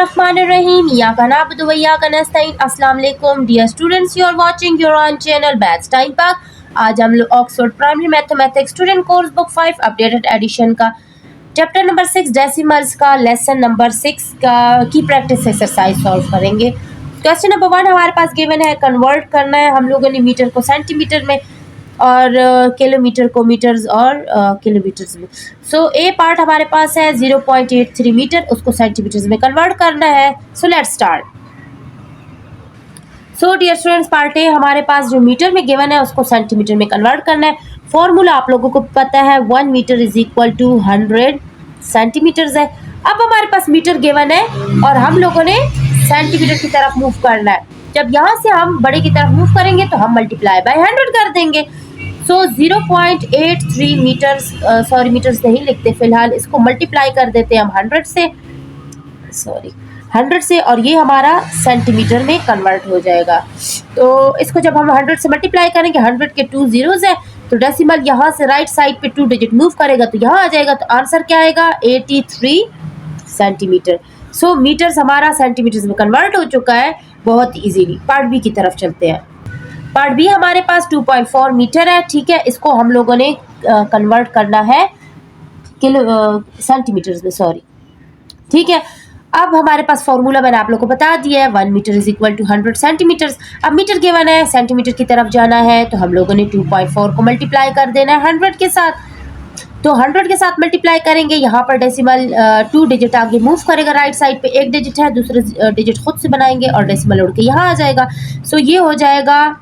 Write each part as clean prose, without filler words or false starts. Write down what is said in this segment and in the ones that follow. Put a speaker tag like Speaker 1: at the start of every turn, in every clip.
Speaker 1: बिस्मिल्लाहिर्रहमानिर्रहीम। इय्याका नअबुदु व इय्याका नस्तईन। अस्सलाम वालेकुम dear students, you are watching your own channel batch time पाक। आज हम लोग Oxford primary mathematics student course book 5 updated edition का चैप्टर नंबर 6 डेसिमल्स का लेसन नंबर 6 का की प्रैक्टिस एक्सरसाइज सॉल्व करेंगे। क्वेश्चन नंबर 1 हमारे पास गिवन है, कन्वर्ट करना है हम लोगों ने मीटर को सेंटीमीटर में और किलोमीटर को मीटर्स और किलोमीटर्स में। सो ए पार्ट हमारे पास है 0.83 मीटर, उसको सेंटीमीटर्स में कन्वर्ट करना है। So let's start. So dear students, part A हमारे पास जो मीटर में गिवन है उसको सेंटीमीटर में कन्वर्ट करना है। फॉर्मूला आप लोगों को पता है, 1 metre is equal to 100 centimetres है। अब हमारे पास मीटर गिवन है और हम लोगों ने सेंटीमीटर की तरफ मूव करना है। जब यहाँ से हम बड़े की तरफ मूव करेंगे तो हम मल्टीप्लाई बाय 100 कर देंगे। सो 0.83 मीटर्स, सॉरी मीटर्स नहीं लिखते फिलहाल, इसको मल्टीप्लाई कर देते हैं हम 100 से, और ये हमारा सेंटीमीटर में कन्वर्ट हो जाएगा। तो इसको जब हम 100 से मल्टीप्लाई करेंगे, 100 के 2 zeros है तो डेसिमल यहाँ से राइट साइड पे 2 डिजिट मूव करेगा तो यहाँ आ जाएगा। तो आंसर क्या आएगा? 83 सेंटीमीटर। सो मीटर्स हमारा सेंटीमीटर्स में कन्वर्ट हो चुका है बहुत इजीली। पार्ट बी की तरफ चलते हैं। पार्ट बी हमारे पास 2.4 मीटर है, ठीक है। इसको हम लोगों ने कन्वर्ट करना है सेंटीमीटर्स में, सॉरी, ठीक है। अब हमारे पास फॉर्मूला मैंने आप लोगों को बता दिया है, 1 metre is equal to 100 centimetres. अब मीटर गिवन है, सेंटीमीटर की तरफ जाना है तो हम लोगों ने 2.4 को मल्टीप्लाई कर देना है 100 के साथ। तो 100 के साथ मल्टीप्लाई करेंगे, यहाँ पर डेसिमल 2 डिजिट आगे मूव करेगा, राइट साइड पे 1 डिजिट है, दूसरे डिजिट खुद से बनाएंगे और डेसिमल उड़ के यहाँ आ जाएगा। सो ये हो जाएगा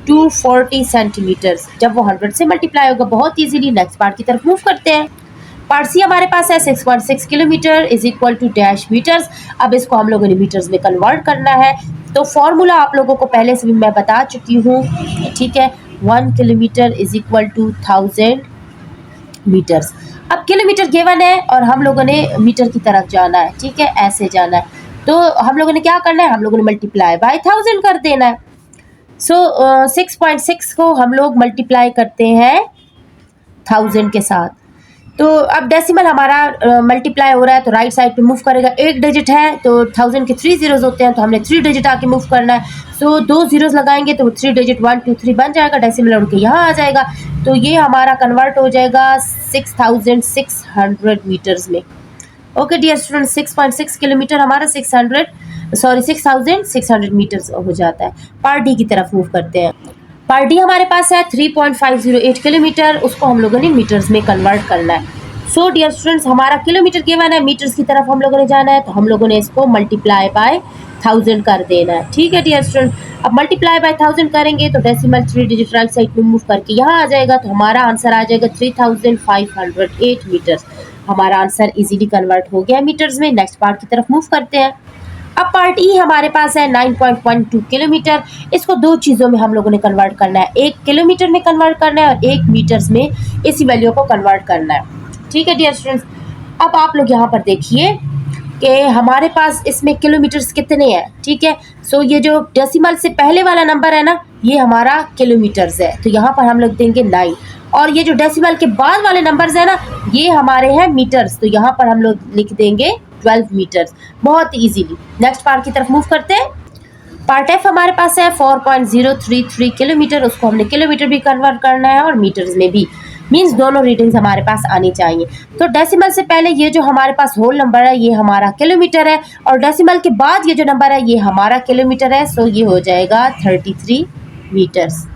Speaker 1: 240 सेंटीमीटर्स जब वो 100 से मल्टीप्लाई होगा बहुत इजीली। नेक्स्ट पार्ट की तरफ मूव करते हैं। पार्ट सी हमारे पास है 6.6 kilometre is equal to dash metres. अब इसको हम लोगों ने मीटर्स में कन्वर्ट करना है। तो फॉर्मूला आप लोगों को पहले से भी मैं बता चुकी हूँ, ठीक है। 1 kilometre is equal to 1000 metres. अब किलोमीटर गिवन है और हम लोगों ने मीटर की तरफ जाना है, ठीक है, ऐसे जाना है। तो हम लोगों ने क्या करना है, हम लोगों ने मल्टीप्लाई बाय 1000 कर देना है। सो 6.6 को हम लोग मल्टीप्लाई करते हैं 1000 के साथ। तो अब डेसिमल हमारा मल्टीप्लाई हो रहा है तो राइट साइड पे मूव करेगा, 1 डिजिट है तो 1000 के 3 zeros होते हैं तो हमने 3 डिजिट आके मूव करना है। सो 2 zeros लगाएंगे तो 3 डिजिट 1 2 3 बन जाएगा, डेसिमल उड़ के यहाँ आ जाएगा। तो ये हमारा कन्वर्ट हो जाएगा 6600 मीटर्स में। ओके डियर स्टूडेंट, 6.6 किलोमीटर हमारा 6600 मीटर्स हो जाता है। पार्ट डी की तरफ मूव करते हैं। पार्ट डी हमारे पास है 3.508 किलोमीटर, उसको हम लोगों ने मीटर्स में कन्वर्ट करना है। सो डियर स्टूडेंट्स, हमारा किलोमीटर गिवन है, मीटर्स की तरफ हम लोगों ने जाना है तो हम लोगों ने इसको मल्टीप्लाई बाय 1000 कर देना है, ठीक है डियर स्टूडेंट। अब मल्टीप्लाई बाय 1000 करेंगे तो डेसिमल 3 डिजिट राइट साइड पे मूव करके यहाँ आ जाएगा। तो हमारा आंसर आ जाएगा 3508 मीटर्स। हमारा आंसर इजीली कन्वर्ट हो गया मीटर्स में। नेक्स्ट पार्ट की तरफ मूव करते हैं। अब पार्ट ई हमारे पास है 9.12 किलोमीटर। इसको 2 चीज़ों में हम लोगों ने कन्वर्ट करना है, 1 किलोमीटर में कन्वर्ट करना है और 1 मीटर्स में इसी वैल्यू को कन्वर्ट करना है, ठीक है डियर स्टूडेंट्स। अब आप लोग यहाँ पर देखिए कि हमारे पास इसमें किलोमीटर्स कितने हैं, ठीक है। सो ये जो डेसिमल से पहले वाला नंबर है ना, ये हमारा किलोमीटर्स है, तो यहाँ पर हम लोग देंगे 9। और ये जो डेसिमल के बाद वाले नंबर्स है ना, ये हमारे हैं मीटर्स, तो यहाँ पर हम लोग लिख देंगे 12 मीटर्स, बहुत इजीली। नेक्स्ट पार्ट की तरफ मूव करते हैं। पार्ट एफ हमारे पास है 4.033 किलोमीटर, उसको हमने किलोमीटर भी कन्वर्ट करना है और मीटर्स में भी, मींस दोनों रीडिंग्स हमारे पास आनी चाहिए। तो डेसिमल से पहले ये जो हमारे पास होल नंबर है ये हमारा किलोमीटर है और डेसिमल के बाद ये जो नंबर है ये हमारा किलोमीटर है। सो ये हो जाएगा 33 मीटर्स।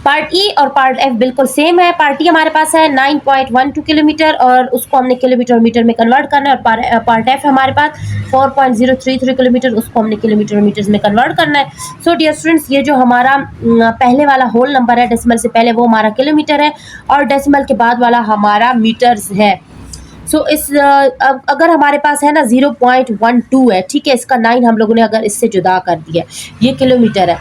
Speaker 1: पार्ट ई और पार्ट एफ बिल्कुल सेम है। पार्ट ई हमारे पास है 9.12 किलोमीटर और उसको हमने किलोमीटर और मीटर में कन्वर्ट करना है। और पार्ट एफ हमारे पास 4.033 किलोमीटर, उसको हमने किलोमीटर और मीटर्स में कन्वर्ट करना है। सो डियर स्टूडेंट्स, ये जो हमारा पहले वाला होल नंबर है डेसिमल से पहले, वो हमारा किलोमीटर है और डेसिमल के बाद वाला हमारा मीटर्स है। सो इस अगर हमारे पास है ना 0.12 है, ठीक है, इसका 9 हम लोगों ने अगर इससे जुदा कर दिया, ये किलोमीटर है,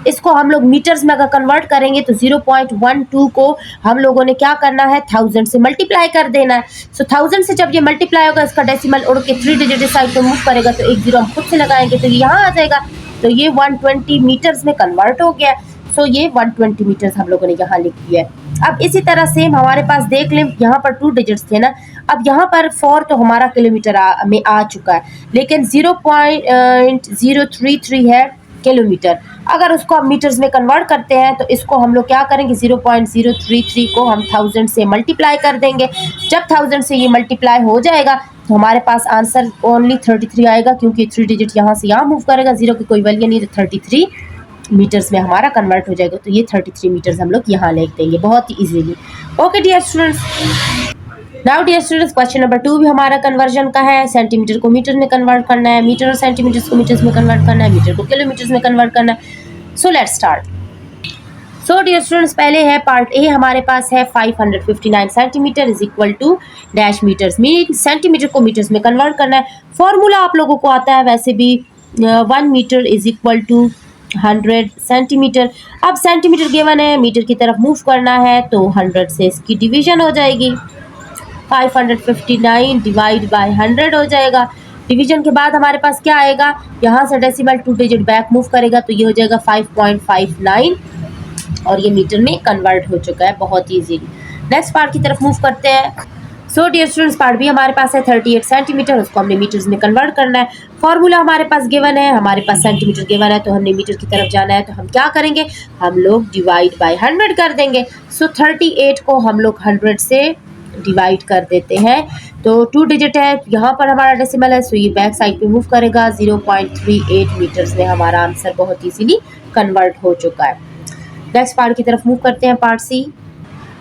Speaker 1: इसको हम लोग मीटर्स में अगर कन्वर्ट करेंगे तो 0.12 को हम लोगों ने क्या करना है, 1000 से मल्टीप्लाई कर देना है। सो 1000 से जब ये मल्टीप्लाई होगा, इसका डेसिमल उड़ के 3 डिजिट साइड पे मूव करेगा तो 1 0 हम खुद से लगाएंगे तो ये यहाँ आ जाएगा। तो ये 120 मीटर्स में कन्वर्ट हो गया। सो ये 120 मीटर्स हम लोगों ने यहाँ लिख दिया है। अब इसी तरह सेम हमारे पास देख लें, यहाँ पर 2 डिजिट्स थे ना, अब यहाँ पर 4 तो हमारा किलोमीटर में आ चुका है, लेकिन 0.033 है किलोमीटर। अगर उसको हम मीटर्स में कन्वर्ट करते हैं तो इसको हम लोग क्या करेंगे, 0.033 को हम 1000 से मल्टीप्लाई कर देंगे। जब 1000 से ये मल्टीप्लाई हो जाएगा तो हमारे पास आंसर ओनली 33 आएगा, क्योंकि 3 डिजिट यहाँ से यहाँ मूव करेगा, 0 की कोई वैल्यू नहीं, तो 33 मीटर्स में हमारा कन्वर्ट हो जाएगा। तो ये 33 मीटर्स हम लोग यहाँ लिख देंगे बहुत ही easily. Okay dear students, now dear students question number 2 भी हमारा कन्वर्जन का है। सेंटीमीटर को मीटर में कन्वर्ट करना है, मीटर और सेंटीमीटर को मीटर्स में कन्वर्ट करना है, मीटर को किलोमीटर्स में कन्वर्ट करना है। So let's start. So dear students, पहले है पार्ट ए, हमारे पास है 559 centimetre is equal to dash metres. Centimetre को मीटर्स में कन्वर्ट करना है। फॉर्मूला आप लोगों को आता है वैसे भी, 1 metre is equal to 100 centimetre. अब सेंटीमीटर गिवन है, मीटर की तरफ मूव करना है तो 100 से इसकी डिवीजन हो जाएगी, 559 डिवाइड बाय 100 हो जाएगा। डिवीजन के बाद हमारे पास क्या आएगा, यहाँ से डेसिमल 2 डिजिट बैक मूव करेगा तो ये हो जाएगा 5.59 और ये मीटर में कन्वर्ट हो चुका है बहुत ईजीली। नेक्स्ट पार्ट की तरफ मूव करते हैं। सो डियर स्टूडेंट्स, पार्ट भी हमारे पास है 38 सेंटीमीटर, उसको हमने मीटर्स में कन्वर्ट करना है। फॉर्मूला हमारे पास गिवन है, हमारे पास सेंटीमीटर गिवन है तो हमने मीटर की तरफ जाना है, तो हम क्या करेंगे, हम लोग डिवाइड बाय 100 कर देंगे। सो 38 को हम लोग 100 से डिवाइड कर देते हैं, तो 2 डिजिट है, यहाँ पर हमारा डेसिमल है, सो ये बैक साइड पे मूव करेगा, 0.38 मीटर्स में हमारा आंसर बहुत इजीली कन्वर्ट हो चुका है। नेक्स्ट पार्ट की तरफ मूव करते हैं, पार्ट सी।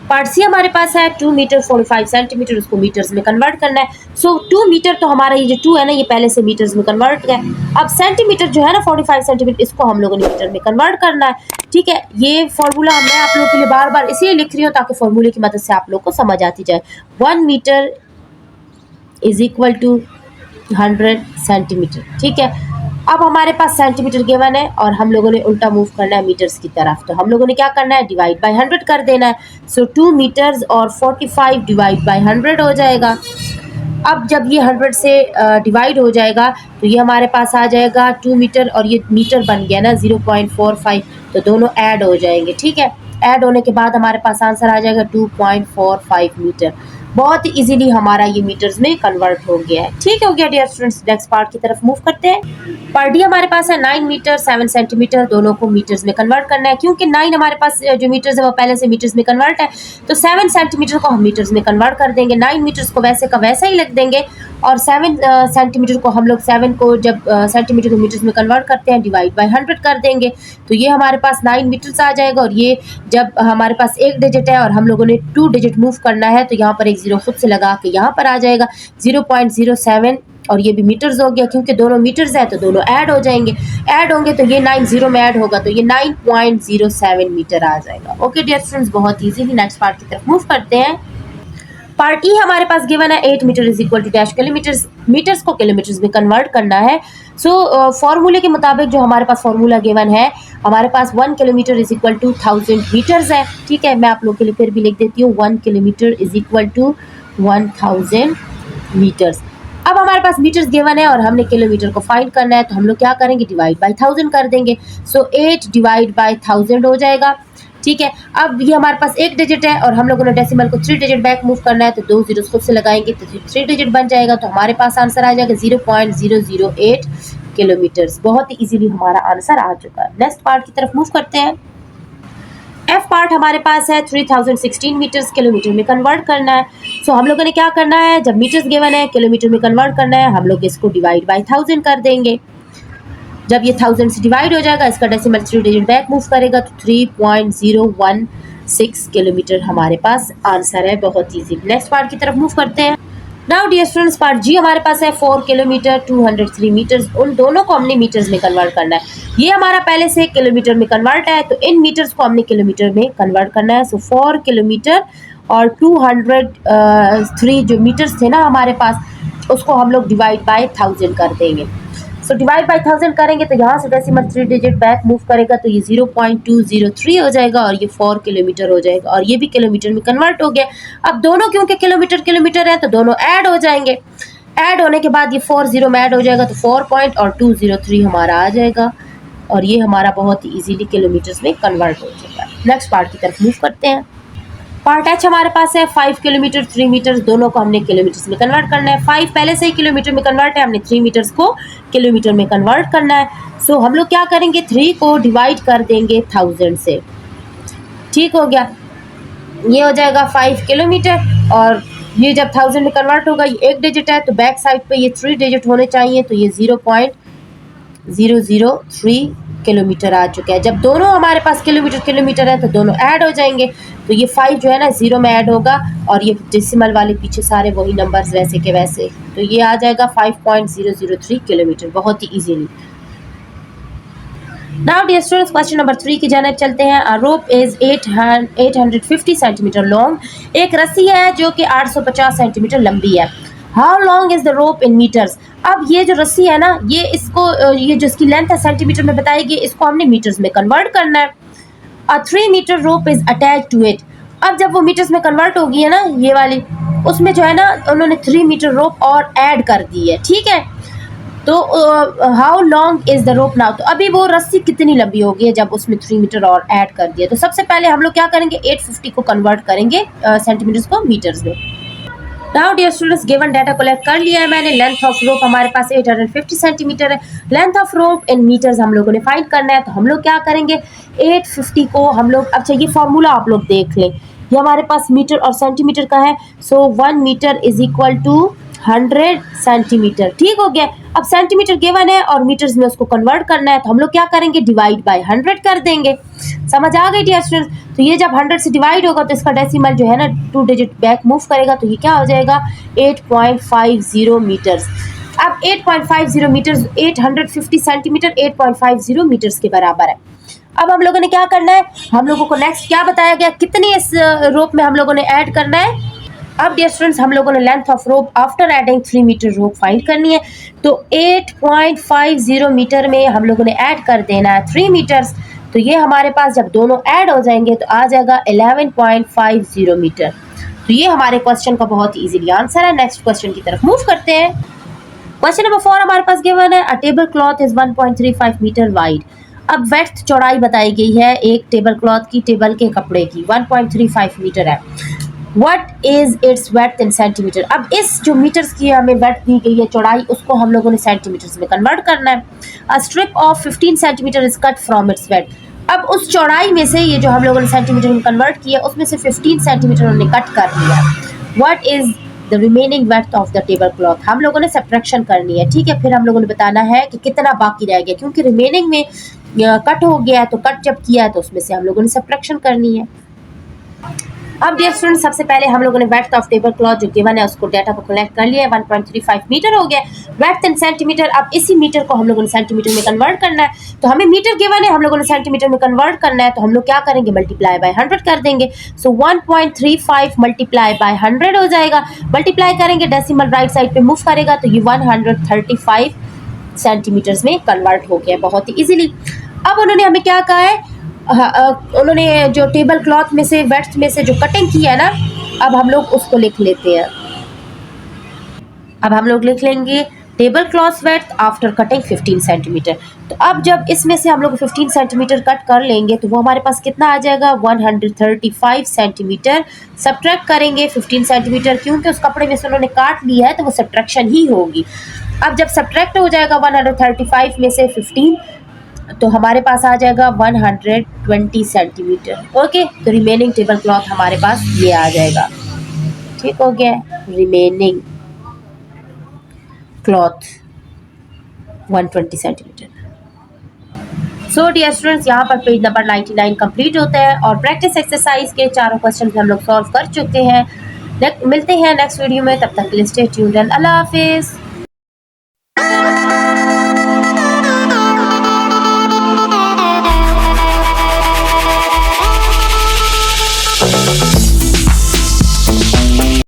Speaker 1: पार्ट सी हमारे पास है 2 मीटर 45 सेंटीमीटर, उसको मीटर्स में कन्वर्ट करना है। सो 2 मीटर तो हमारा ये जो 2 है ना, ये पहले से मीटर्स में कन्वर्ट है। अब सेंटीमीटर जो है ना 45 सेंटीमीटर, इसको हम लोगों ने मीटर में कन्वर्ट करना है। ठीक है, ये फॉर्मूला मैं आप लोगों के लिए बार बार इसलिए लिख रही हूँ ताकि फॉर्मूले की मदद से आप लोग को समझ आती जाए। 1 metre is equal to 100 centimetre. ठीक है, अब हमारे पास सेंटीमीटर गिवन है और हम लोगों ने उल्टा मूव करना है मीटर्स की तरफ, तो हम लोगों ने क्या करना है, डिवाइड बाय 100 कर देना है। सो 2 मीटर्स और 45 डिवाइड बाय 100 हो जाएगा। अब जब ये 100 से डिवाइड हो जाएगा तो ये हमारे पास आ जाएगा 2 मीटर और ये मीटर बन गया ना 0.45, तो दोनों ऐड हो जाएंगे। ठीक है, ऐड होने के बाद हमारे पास आंसर आ जाएगा 2.45 मीटर। बहुत ही इजीली हमारा ये मीटर्स में कन्वर्ट हो गया है। ठीक हो गया डियर स्टूडेंट्स, नेक्स्ट पार्ट की तरफ मूव करते हैं। पार्ट डी हमारे पास है 9 मीटर 7 सेंटीमीटर, दोनों को मीटर्स में कन्वर्ट करना है। क्योंकि 9 हमारे पास जो मीटर्स है वो पहले से मीटर्स में कन्वर्ट है, तो 7 सेंटीमीटर को हम मीटर्स में कन्वर्ट कर देंगे। 9 मीटर्स को वैसे का वैसा ही लिख देंगे और 7 सेंटीमीटर को हम लोग 7 को जब सेंटीमीटर को मीटर्स में कन्वर्ट करते हैं डिवाइड बाय 100 कर देंगे, तो ये हमारे पास 9 मीटर्स आ जाएगा। और ये जब हमारे पास एक डिजिट है और हम लोगों ने 2 डिजिट मूव करना है तो यहाँ पर एक 0 खुद से लगा के यहाँ पर आ जाएगा 0.07 और ये भी मीटर्स हो गया। क्योंकि दोनों मीटर्स है तो दोनों ऐड हो जाएंगे, ऐड होंगे तो ये 9 0 में ऐड होगा तो ये 9.07 मीटर आ जाएगा। ओके डियर स्टूडेंट्स, बहुत इजीली नेक्स्ट पार्ट की तरफ मूव करते हैं। पार्ट ई हमारे पास गिवन है 8 metre is equal to dash kilometres, metres को किलोमीटर्स में कन्वर्ट करना है। सो फॉर्मूले के मुताबिक जो हमारे पास फॉर्मूला गिवन है, हमारे पास 1 kilometre is equal to 1000 metres है। ठीक है, मैं आप लोग के लिए फिर भी लिख देती हूँ, 1 kilometre is equal to 1000 metres. अब हमारे पास मीटर्स गिवन है और हमने किलोमीटर को फाइंड करना है, तो हम लोग क्या करेंगे, डिवाइड बाय 1000 कर देंगे। सो 8 डिवाइड बाय 1000 हो जाएगा। ठीक है, अब ये हमारे पास एक डिजिट है और हम लोगों ने डेसिमल को 3 डिजिट बैक मूव करना है, तो 2 जीरोस खुद से लगाएंगे तो 3 डिजिट बन जाएगा, तो हमारे पास आंसर आ जाएगा 0.008 किलोमीटर्स। बहुत ही इजीली हमारा आंसर आ चुका है। नेक्स्ट पार्ट की तरफ मूव करते हैं। एफ पार्ट हमारे पास है 3016 मीटर्स, किलोमीटर में कन्वर्ट करना है। सो हम लोगों ने क्या करना है, जब मीटर्स गिवन है किलोमीटर में कन्वर्ट करना है, हम लोग इसको डिवाइड बाय 1000 कर देंगे। जब ये 1000 से डिवाइड हो जाएगा, इसका डेसिमल 3 डिजिट बैक मूव करेगा तो 3.016 किलोमीटर हमारे पास आंसर है। बहुत ईजी। नेक्स्ट पार्ट की तरफ मूव करते हैं। नाउ डियर स्टूडेंट्स, पार्ट जी हमारे पास है 4 किलोमीटर 203 मीटर्स, उन दोनों को हमने मीटर्स में कन्वर्ट करना है। ये हमारा पहले से किलोमीटर में कन्वर्ट है, तो इन मीटर्स को हमने किलोमीटर में कन्वर्ट करना है। सो 4 किलोमीटर और 203 जो मीटर्स थे ना हमारे पास, उसको हम लोग डिवाइड बाय 1000 कर देंगे। सो डिवाइड बाय 1000 करेंगे तो यहाँ से डेसिमल 3 डिजिट बैक मूव करेगा तो ये 0.203 हो जाएगा और ये 4 किलोमीटर हो जाएगा और ये भी किलोमीटर में कन्वर्ट हो गया। अब दोनों क्योंकि किलोमीटर किलोमीटर है तो दोनों ऐड हो जाएंगे। ऐड होने के बाद ये 4 0 में ऐड हो जाएगा तो 4.203 हमारा आ जाएगा और ये हमारा बहुत ही ईजीली किलोमीटर्स में कन्वर्ट हो चुका है। नेक्स्ट पार्ट की तरफ मूव करते हैं। पार्ट एच हमारे पास है 5 किलोमीटर 3 मीटर, दोनों को हमने किलोमीटर्स में कन्वर्ट करना है। 5 पहले से ही किलोमीटर में कन्वर्ट है, हमने 3 मीटर्स को किलोमीटर में कन्वर्ट करना है। सो हम लोग क्या करेंगे, 3 को डिवाइड कर देंगे 1000 से। ठीक हो गया, ये हो जाएगा 5 किलोमीटर और ये जब 1000 में कन्वर्ट होगा, ये एक डिजिट है तो बैक साइड पे ये 3 डिजिट होने चाहिए, तो ये 0.003 किलोमीटर आ चुका है। जब दोनों हमारे पास किलोमीटर है तो दोनों ऐड हो जाएंगे, तो ये 5 जो है ना 0 में ऐड होगा और ये डेसिमल वाले पीछे सारे वही नंबर्स वैसे के वैसे, तो ये आ जाएगा 5.003 किलोमीटर, बहुत ही easily. Now dear students, question number 3 की जानब चलते हैं। A rope is 850 centimetre long, एक रस्सी है जो कि 850 सेंटीमीटर लंबी है। How long is the rope in metres. अब ये जो रस्सी है ना, ये इसको ये जो इसकी लेंथ है सेंटीमीटर में बताएगी, इसको हमने मीटर्स में कन्वर्ट करना है। A 3 metre rope is attach to it. अब जब वो मीटर्स में कन्वर्ट होगी है ना ये वाली, उसमें जो है ना उन्होंने 3 मीटर रोप और ऐड कर दी है। ठीक है, तो how long is the rope now, तो अभी वो रस्सी कितनी लंबी होगी जब उसमें 3 मीटर और ऐड कर दिया। तो सबसे पहले हम लोग क्या करेंगे, 850 को कन्वर्ट करेंगे सेंटीमीटर्स को मीटर्स में। Now dear students, given data collect कर लिया है मैंने। लेंथ ऑफ रोप हमारे पास 850 सेंटीमीटर है। Length of rope in metres हम लोगों ने फाइंड करना है, तो हम लोग क्या करेंगे, 850 को हम लोग, अच्छा ये फॉर्मूला आप लोग देख लें, ये हमारे पास मीटर और सेंटीमीटर का है। So 1 metre is equal to 100 centimetre. ठीक हो गया, अब सेंटीमीटर गिवन है और मीटर्स में उसको कन्वर्ट करना है, तो हम लोग क्या करेंगे, डिवाइड बाय 100 कर देंगे। समझ आ गई डियर स्टूडेंट्स। तो ये जब 100 से डिवाइड होगा तो इसका डेसिमल जो है ना 2 डिजिट बैक मूव करेगा, तो ये क्या हो जाएगा, 8.50 मीटर्स। अब 8.50 मीटर्स 850 सेंटीमीटर 8.50 मीटर्स के बराबर है। अब हम लोगों ने क्या करना है, हम लोगों को नेक्स्ट क्या बताया गया, कितनी इस रोप में हम लोगों ने ऐड करना है। अब डियर स्टूडेंट्स, हम लोगों ने length of rope after adding 3 metre rope find करनी है, तो 8.50 मीटर में हम लोगों ने ऐड कर देना है 3 मीटर्स, तो ये हमारे पास जब दोनों ऐड हो जाएंगे तो आ जाएगा 11.50 मीटर। तो ये हमारे क्वेश्चन का बहुत इजीली आंसर है। नेक्स्ट क्वेश्चन की तरफ मूव करते हैं। क्वेश्चन नंबर 4 हमारे पास गिवन है, a table cloth is 1.35 metre wide. अब वेड्थ चौड़ाई बताई गई है एक टेबल क्लॉथ की, टेबल के कपड़े की, 1.35 मीटर है। What is its width in centimetre. अब इस जो मीटर्स की हमें width दी गई है चौड़ाई, उसको हम लोगों ने सेंटीमीटर्स में कन्वर्ट करना है। A strip of 15 centimetre is cut from its width। अब उस चौड़ाई में से ये जो हम लोगों ने सेंटीमीटर में कन्वर्ट किया, उसमें से 15 सेंटीमीटर उन्होंने कट कर लिया। What is the remaining width of the table cloth। हम लोगों ने सब्ट्रैक्शन करनी है। ठीक है, फिर हम लोगों ने बताना है कि कितना बाकी रह गया, क्योंकि रिमेनिंग में कट हो गया है, तो कट जब किया है तो उसमें से हम लोगों ने सब्ट्रैक्शन करनी है। अब डियर स्टूडेंट, सबसे पहले हम लोगों ने वेड्थ ऑफ टेबल क्लॉथ जो गिवन है उसको डाटा को कलेक्ट कर लिया है, 1.35 मीटर हो गया। वेड्थ इन सेंटीमीटर, अब इसी मीटर को हम लोगों ने सेंटीमीटर में कन्वर्ट करना है, तो हमें मीटर गिवन है, हम लोगों ने सेंटीमीटर में कन्वर्ट करना है, तो हम लोग क्या करेंगे, मल्टीप्लाई बाय 100 कर देंगे। सो 1.35 मल्टीप्लाई बाय 100 हो जाएगा। मल्टीप्लाई करेंगे, डेसिमल राइट साइड पे मूव करेगा, तो ये 135 सेंटीमीटर्स में कन्वर्ट हो गया बहुत ही इजीली। अब उन्होंने हमें क्या कहा है, उन्होंने जो टेबल क्लॉथ में से वेड्थ में से जो कटिंग की है ना, अब हम लोग उसको लिख लेते हैं। अब हम लोग लिख लेंगे table cloth width after cutting 15 centimetre. तो अब जब इसमें से हम लोग 15 सेंटीमीटर कट कर लेंगे तो वो हमारे पास कितना आ जाएगा, 135 सेंटीमीटर। सब्ट्रैक्ट करेंगे 15 सेंटीमीटर, क्योंकि उस कपड़े में से उन्होंने काट लिया है तो वो सब्ट्रैक्शन ही होगी। अब जब सब्ट्रैक्ट हो जाएगा 135 में से 15, तो हमारे पास आ जाएगा 120 सेंटीमीटर। ओके, तो रिमेनिंग टेबल क्लॉथ हमारे पास ये आ जाएगा। ठीक हो गया, remaining cloth 120 centimetre. So dear students, यहाँ पर पेज नंबर 99 कंप्लीट होता है और प्रैक्टिस एक्सरसाइज के चारों क्वेश्चन हम लोग सॉल्व कर चुके हैं। मिलते हैं नेक्स्ट वीडियो में, तब तक के लिए स्टे ट्यून्ड एंड अल्लाह हाफिज़।